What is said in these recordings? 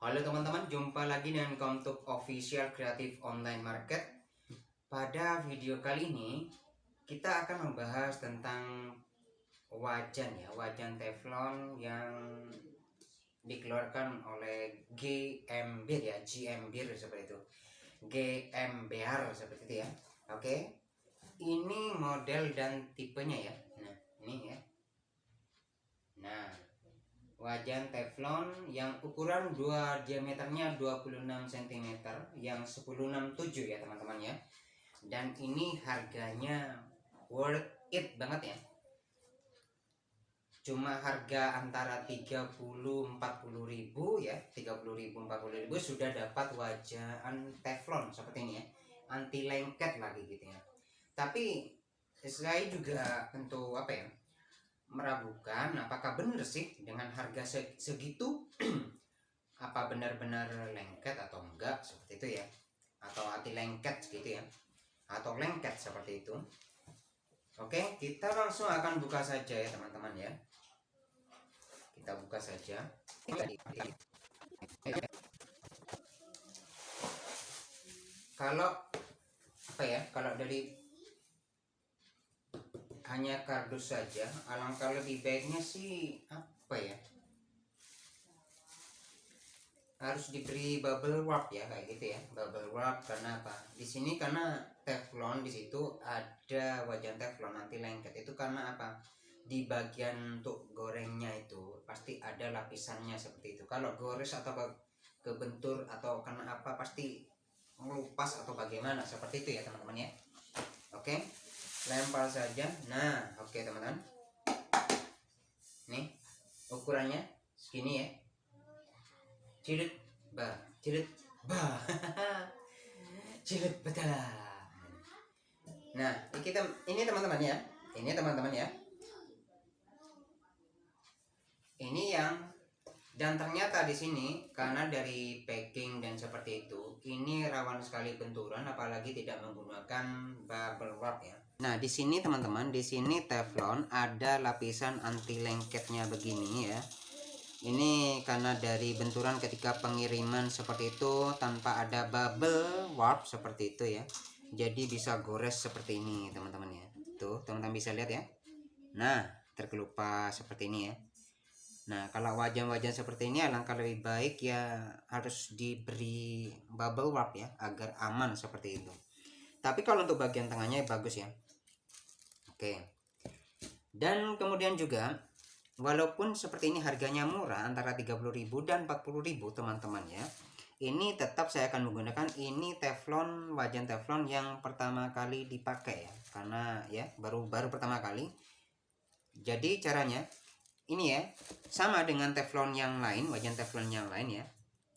Halo teman-teman, jumpa lagi dengan Komtuk Official Creative Online Market. Pada video kali ini kita akan membahas tentang wajan teflon yang dikeluarkan oleh GMBR GMBR seperti itu. GMBR seperti itu ya. Oke. Ini model dan tipenya ya. Nah, ini ya. Nah, wajan teflon yang ukuran diameternya 26 cm yang 1067 ya teman-teman ya. Dan ini harganya worth it banget ya. Cuma harga antara 30-40 ribu ya, 30.000-40 ribu sudah dapat wajan teflon seperti ini ya, anti lengket lagi gitu ya. Tapi saya juga tentu meragukan apakah benar sih dengan harga segitu apa benar-benar lengket atau enggak seperti itu ya, atau anti lengket gitu ya, atau lengket seperti itu. Oke, kita langsung akan buka saja ya teman-teman ya. Kita buka saja. Kalau dari hanya kardus saja, alangkah lebih baiknya sih harus diberi bubble wrap ya, kayak gitu ya, bubble wrap. Karena apa? Di sini karena teflon, di situ ada wajan teflon anti lengket itu karena apa? Di bagian untuk gorengnya itu pasti ada lapisannya seperti itu. Kalau gores atau kebentur atau kena apa pasti melupas atau bagaimana seperti itu ya teman-teman ya. Oke, lempar saja. Nah, oke teman-teman, nih ukurannya segini ya. Cirit bah, cirit bah. Cirit betul. Nah, ini teman-teman ya. Ini teman-teman ya. Ini yang, dan ternyata di sini karena dari packing dan seperti itu, ini rawan sekali benturan apalagi tidak menggunakan bubble wrap ya. Nah, di sini teman-teman, di sini teflon ada lapisan anti lengketnya begini ya. Ini karena dari benturan ketika pengiriman seperti itu tanpa ada bubble wrap seperti itu ya. Jadi bisa gores seperti ini teman-teman ya. Tuh, teman-teman bisa lihat ya. Nah, terkelupas seperti ini ya. Nah, kalau wajan-wajan seperti ini alangkah lebih baik ya harus diberi bubble wrap ya agar aman seperti itu. Tapi kalau untuk bagian tengahnya bagus ya. Oke. Dan kemudian juga walaupun seperti ini harganya murah antara 30.000 dan 40.000 teman-teman ya, ini tetap saya akan menggunakan ini teflon, wajan teflon yang pertama kali dipakai ya, karena ya baru pertama kali. Jadi caranya ini ya, sama dengan teflon yang lain, wajan teflon yang lain ya,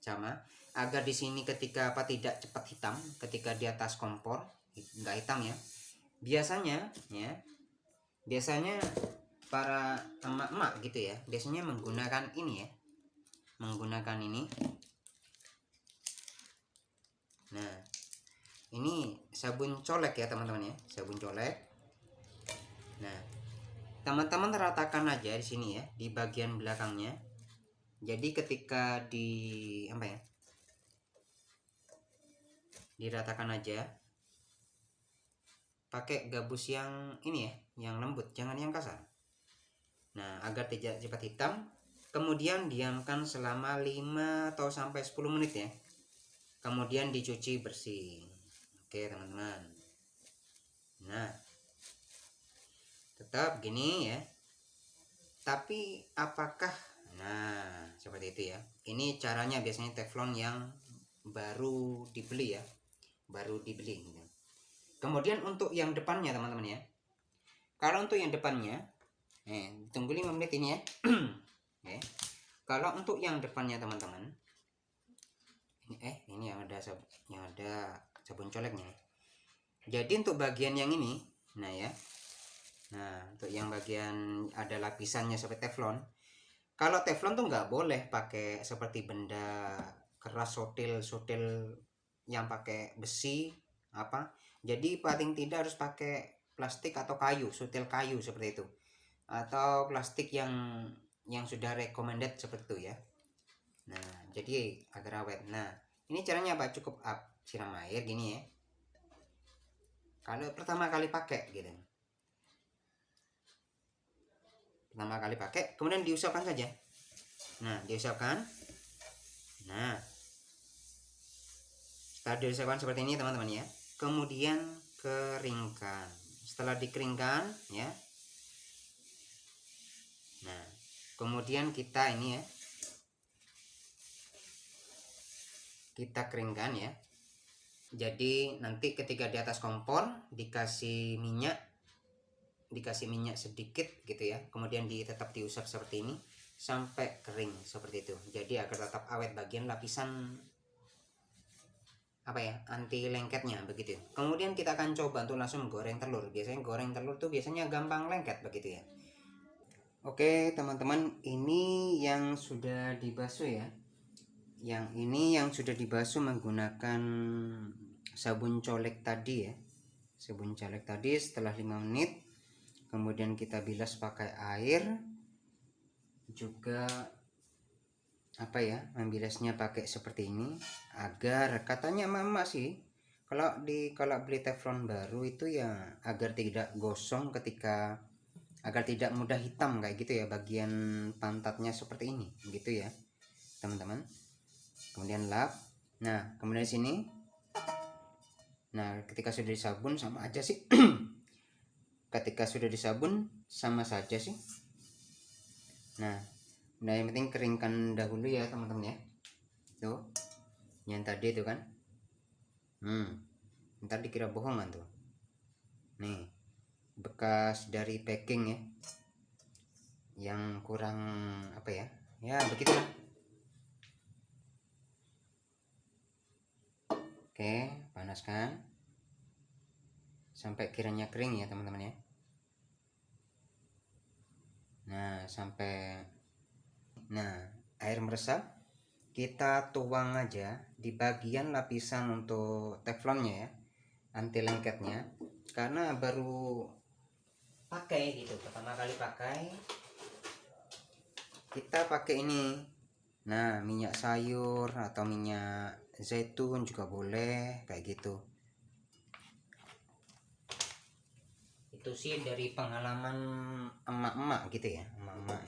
sama, agar di sini ketika tidak cepat hitam ketika di atas kompor, nggak hitam ya. Biasanya para emak-emak gitu ya, biasanya menggunakan ini ya, menggunakan ini. Nah, ini sabun colek ya teman-teman ya, sabun colek. Nah, teman-teman ratakan aja di sini ya, di bagian belakangnya. Jadi ketika diratakan aja pakai gabus yang ini ya, yang lembut, jangan yang kasar. Nah, agar tidak cepat hitam, kemudian diamkan selama 5 atau sampai 10 menit ya. Kemudian dicuci bersih. Oke, teman-teman. Nah, tetap gini ya. Tapi apakah seperti itu ya. Ini caranya biasanya teflon yang baru dibeli ya. Baru dibeli gitu. Kemudian untuk yang depannya teman-teman ya. Kalau untuk yang depannya tunggu 5 menit ini ya. Oke. Kalau untuk yang depannya teman-teman, ini yang ada sabun coleknya. Jadi untuk bagian yang ini, untuk yang bagian ada lapisannya seperti teflon. Kalau teflon tuh nggak boleh pakai seperti benda keras sotil yang pakai besi apa. Jadi paling tidak harus pakai plastik atau kayu, sutil kayu seperti itu. Atau plastik yang sudah recommended seperti itu ya. Nah, jadi agar awet. Nah, ini caranya apa? Cukup siram air gini ya. Kalau pertama kali pakai gitu. Pertama kali pakai, kemudian diusapkan saja. Nah, diusapkan. Nah, setelah diusapkan seperti ini teman-teman ya. Kemudian keringkan. Setelah dikeringkan ya. Nah, kemudian kita ini ya. Kita keringkan ya. Jadi nanti ketika di atas kompor dikasih minyak sedikit gitu ya, kemudian tetap diusap seperti ini sampai kering seperti itu. Jadi agar tetap awet bagian lapisan apa ya, anti lengketnya begitu. Kemudian kita akan coba untuk langsung goreng telur. Biasanya goreng telur tuh biasanya gampang lengket begitu ya. Oke teman-teman, ini yang sudah dibasuh ya. Yang ini yang sudah dibasuh menggunakan sabun colek tadi ya. Sabun colek tadi setelah 5 menit. Kemudian kita bilas pakai air. Juga apa ya, membilasnya pakai seperti ini agar katanya mama sih kalau beli teflon baru itu ya agar tidak gosong agar tidak mudah hitam kayak gitu ya bagian pantatnya seperti ini gitu ya teman-teman. Kemudian lap. Nah, kemudian sini. Nah, ketika sudah disabun sama aja sih. Ketika sudah disabun sama saja sih. Nah, yang penting keringkan dahulu ya teman-teman ya. Tuh. Yang tadi itu kan. Ntar dikira bohongan tuh. Nih, bekas dari packing ya. Yang kurang apa ya? Ya, begitulah. Oke, panaskan sampai kiranya kering ya teman-teman ya. Nah, air meresap kita tuang aja di bagian lapisan untuk teflonnya ya, anti lengketnya, karena baru pakai gitu, pertama kali pakai kita pakai ini. Nah, minyak sayur atau minyak zaitun juga boleh kayak gitu. Itu sih dari pengalaman emak-emak gitu ya, emak-emak.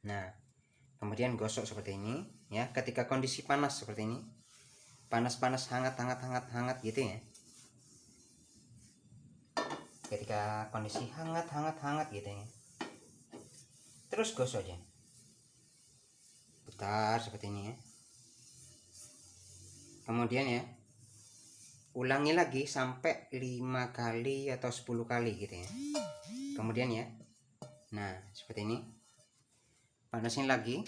Nah, kemudian gosok seperti ini ya, ketika kondisi panas seperti ini, panas hangat gitu ya. Ketika kondisi hangat gitu ya, terus gosok aja putar seperti ini ya. Kemudian ya ulangi lagi sampai 5 kali atau 10 kali gitu ya. Kemudian ya, nah seperti ini, panasin lagi.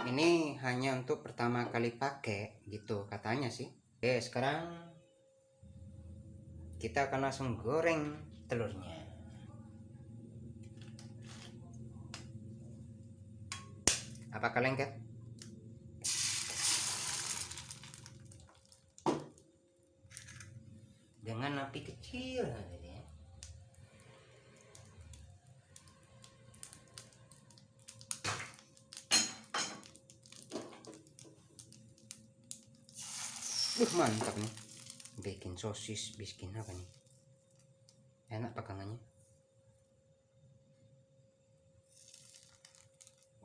Ini hanya untuk pertama kali pakai gitu katanya sih. Oke, sekarang kita akan langsung goreng telurnya. Apakah lengket? Dengan api kecil gitu ya. Mantap nih. Bikin sosis, bikin apa nih? Enak pakangannya.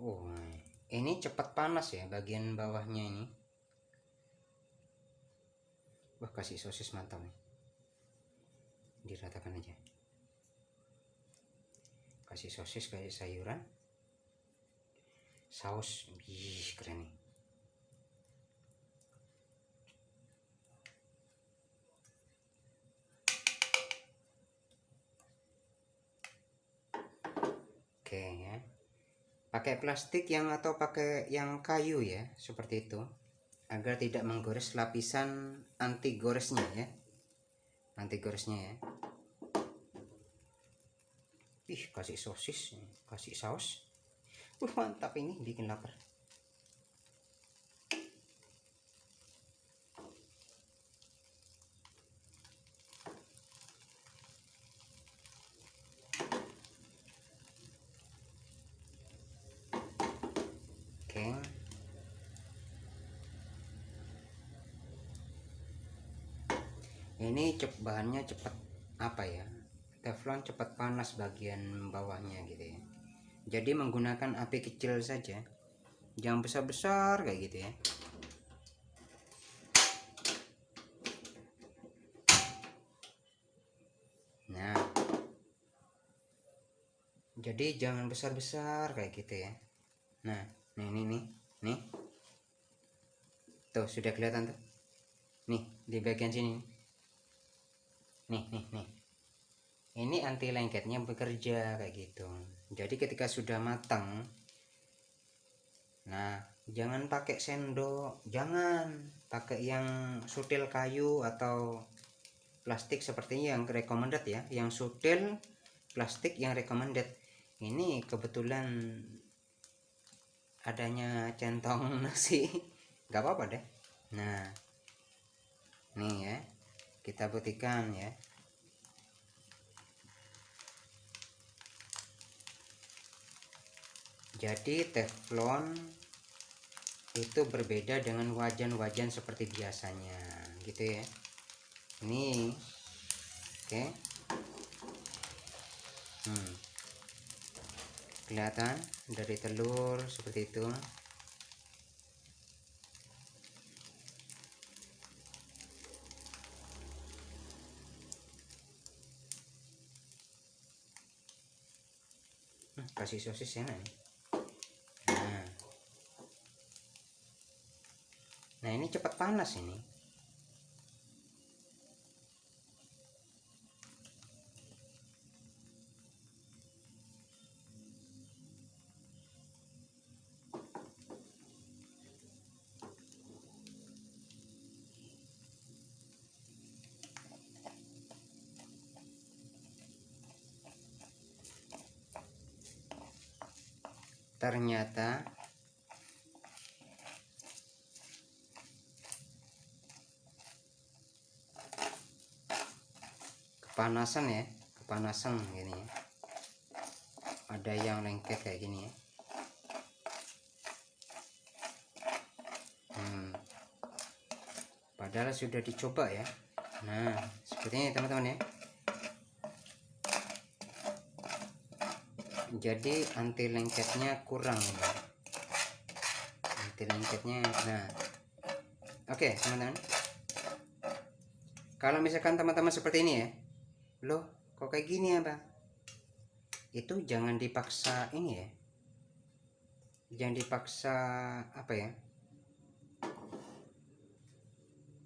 Oh, ini cepat panas ya bagian bawahnya ini. Wah, kasih sosis mantap nih. Diratakan aja. Kasih sosis, kasih sayuran. Saus, keren nih. Oke ya. Pakai plastik atau pakai yang kayu ya, seperti itu. Agar tidak menggores lapisan anti goresnya ya. Anti goresnya ya. Kasih sosis, kasih saus. Mantap, ini bikin lapar. Ini bahannya cepat apa ya, teflon cepat panas bagian bawahnya gitu ya. Jadi menggunakan api kecil saja, jangan besar-besar kayak gitu ya. Nah, jadi jangan besar-besar kayak gitu ya. Nah, nih tuh sudah kelihatan tuh, nih di bagian sini, nih ini anti lengketnya bekerja kayak gitu. Jadi ketika sudah matang, nah jangan pakai sendok, jangan pakai yang sutil kayu atau plastik seperti yang recommended ya, yang sutil plastik yang recommended. Ini kebetulan adanya centong nasi, nggak apa-apa deh. Nah nih ya, kita buktikan ya. Jadi teflon itu berbeda dengan wajan-wajan seperti biasanya gitu ya. Ini oke. Kelihatan dari telur seperti itu. Kasih sosis enak nih. Nah ini cepat panas ini. Ternyata kepanasan ya, kepanasan gini ya. Ada yang lengket kayak gini ya. Padahal sudah dicoba ya. Nah seperti ini teman-teman ya. Jadi anti lengketnya kurang ya. Anti lengketnya. Nah oke teman-teman, kalau misalkan teman-teman seperti ini ya, loh kok kayak gini ya bang, itu jangan dipaksa ini ya, jangan dipaksa apa ya,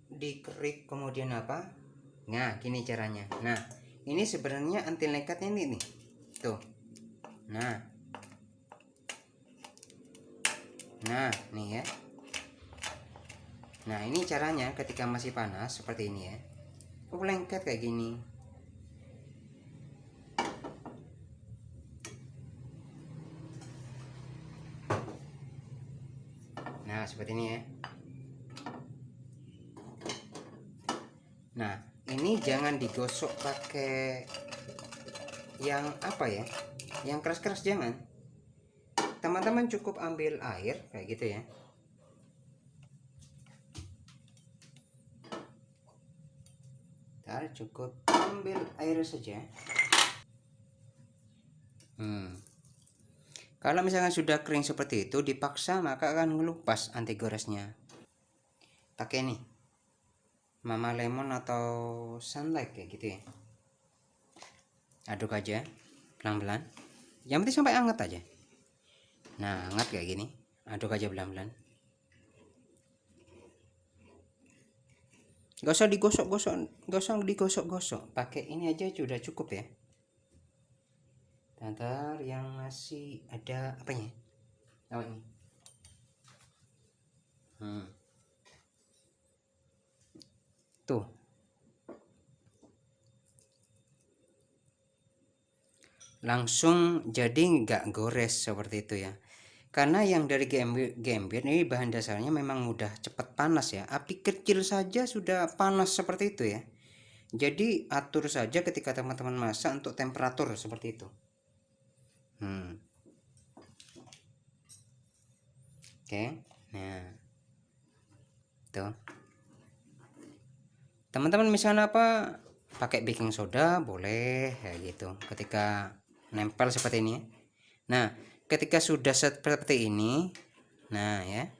dikerik kemudian apa. Nah gini caranya. Nah ini sebenarnya anti lengketnya ini nih tuh. Nah nih ya. Nah ini caranya ketika masih panas seperti ini ya. Lengket kayak gini. Nah seperti ini ya. Nah ini jangan digosok pakai yang apa ya, yang keras-keras, jangan. Teman-teman cukup ambil air kayak gitu ya. Cukup ambil air saja. Kalau misalkan sudah kering seperti itu, dipaksa maka akan ngelupas anti goresnya. Pakai nih Mama Lemon atau Sunlight kayak gitu ya. Aduk aja pelan-pelan. Yang penting sampai hangat aja. Nah hangat kayak gini, aduk aja pelan-pelan. Gak usah digosok-gosok, gak usah digosok-gosok. Pakai ini aja sudah cukup ya. Ntar yang masih ada apanya? Oh ini. Tuh. Langsung jadi nggak gores seperti itu ya. Karena yang dari gembir ini bahan dasarnya memang mudah cepat panas ya. Api kecil saja sudah panas seperti itu ya. Jadi atur saja ketika teman-teman masak untuk temperatur seperti itu. Oke. Nah tuh Teman-teman misalnya apa, pakai baking soda boleh ya gitu ketika nempel seperti ini. Nah, ketika sudah seperti ini, nah ya,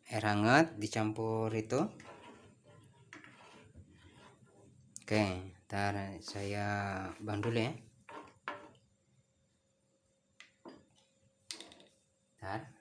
air hangat dicampur itu. Oke, ntar saya bantu dulu ya. Ntar.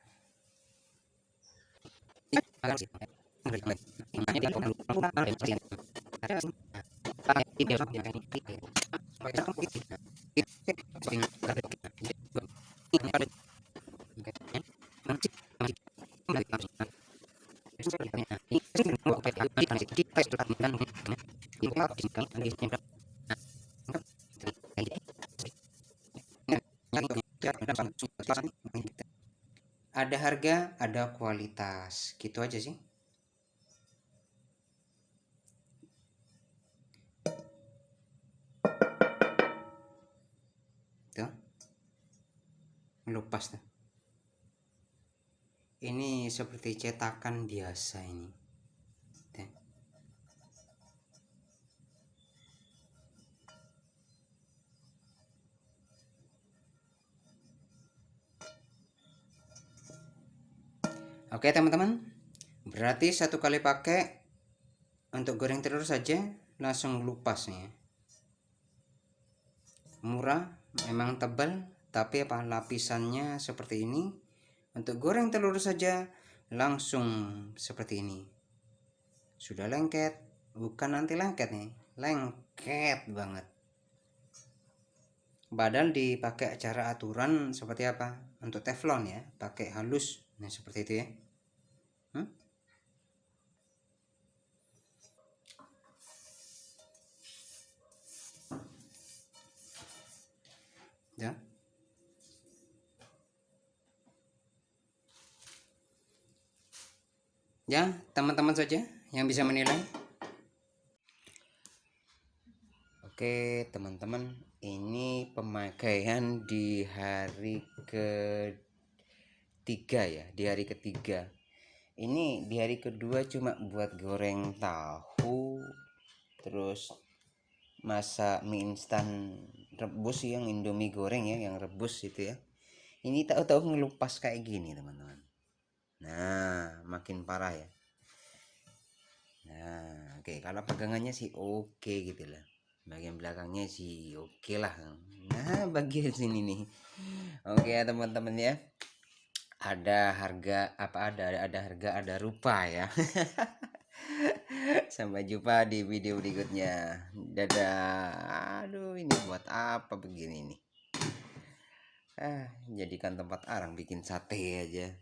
Ada harga, ada kualitas, gitu aja sih. Tuh, melupas tuh. Ini seperti cetakan biasa ini. Tuh. Oke teman-teman, berarti satu kali pakai untuk goreng telur saja langsung lupas nih. Murah, memang tebal, tapi apa lapisannya seperti ini. Untuk goreng telur saja langsung seperti ini. Sudah lengket, bukan anti lengket nih, lengket banget. Padahal dipakai cara aturan seperti apa? Untuk teflon ya, pakai halus. Nah, seperti itu ya. Ya. Ya, teman-teman saja yang bisa menilai. Oke, teman-teman, ini pemakaian di hari ketiga ya, di hari ketiga. Ini di hari kedua cuma buat goreng tahu, terus masak mie instan rebus yang Indomie goreng ya, yang rebus itu ya. Ini tahu-tahu ngelupas kayak gini teman-teman. Nah, makin parah ya. Nah, oke, kalau pegangannya sih oke gitu lah. Bagian belakangnya sih oke lah. Nah, bagian sini nih. Oke ya teman-teman ya. Ada harga apa ada harga ada rupa ya. Sampai jumpa di video berikutnya. Dadah. Aduh, ini buat apa begini nih? Jadikan tempat arang bikin sate aja.